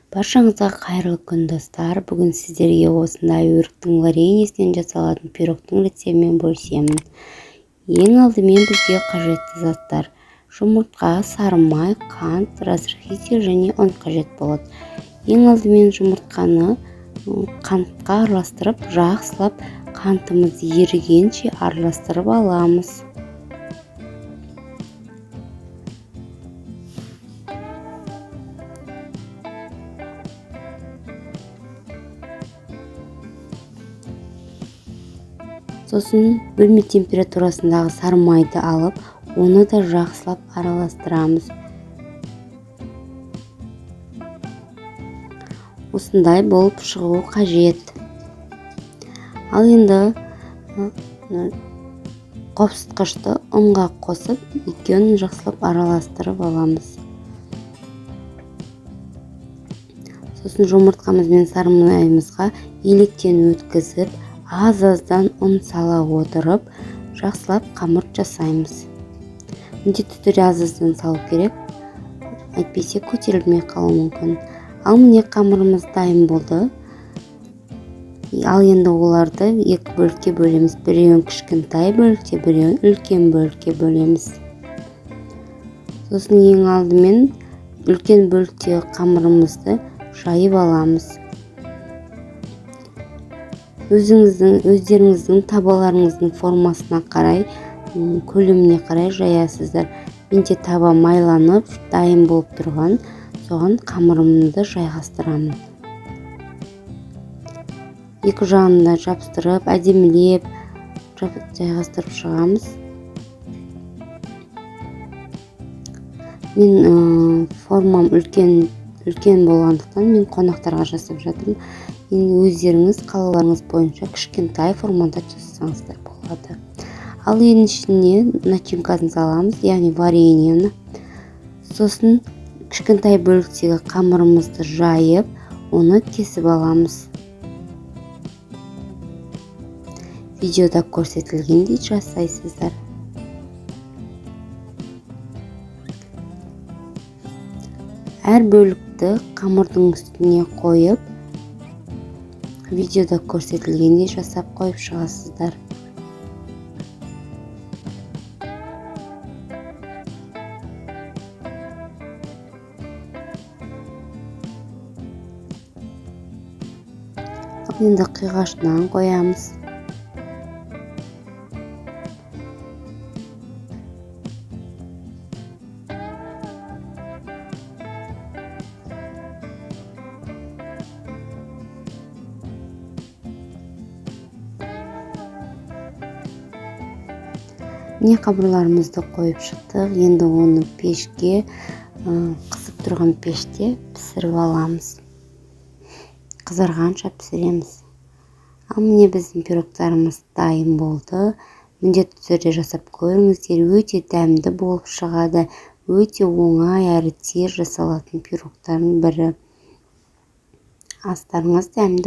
Баршаңызға қайырлы күн достар. Бүгін сіздерге осындай өріктің вареньесінен жасалатын пирогтың рецептімен бөлісемін. Ең алдымен бізге қажетті заттар: жұмыртқа, сары май, қант, разрыхитель және ұн қажет болады. Ең алдымен жұмыртқаны қантқа араластырып, жақсылап қантымыз ерігенше араластырып аламыз. Сосын бөлме температурасындағы сары майды алып, оны да жақсылап араластырамыз. Осындай болып шығуы қажет. Ал енді қопсытқышты ұнға қосып, екеуін жақсылап араластырып аламыз. Сосын жұмыртқамыз бен сары майымызға електен өткізіп, аз-аздан ұн сала отырып, жақсылап қамыр жасаймыз. Міндетті түрде аз-аздан салу керек, әйтпесе көтерілмей қалуы мүмкін. Ал міне қамырымыз дайын болды. Ал енді оларды екі бөлікке бөлеміз. Біреуін кішкентай бөлікте, біреуін үлкен бөлікке бөлеміз. Сосын ең алдымен үлкен бөліктегі қамырымызды жайып аламыз. Өздеріңіздің табаларыңыздың формасына қарай, көлеміне қарай жаясыздар. Менде таба майланып, дайын болып тұрған, соған қамырымды жайғастырамын. Екі жағында жабыстырып, әдемілеп жайғастырып шығамыз. Мен формам үлкен болғандықтан мен қонақтарға жасап жатырмын. Өздеріңіз қалауларыңыз бойынша кішкентай формада жасасаңыздар болады. Ал енді ішіне начинкасын саламыз, яғни вареньені. Сосын кішкентай бөліктегі қамырымызды жайып, оны кесіп аламыз. Видеода көрсетілгендей жасайсыздар. Әр бөлікті қамырдың үстіне қойып, видеода көрсетілгендей жасап қойып шығасыздар. Енді қиғашынан қоямыз. Міне қамырларымызды қойып шықтық. Енді оны пешке, қызып тұрған пеште пісіріп аламыз. Қызарғанша пісіреміз. Ал міне біздің пирогтарымыз дайын болды. Міндетті түрде жасап көріңіздер. Өте дәмді болып шығады. Өте оңай әрі тез жасалатын пирогтардың бірі. Астарыңыз дәмді.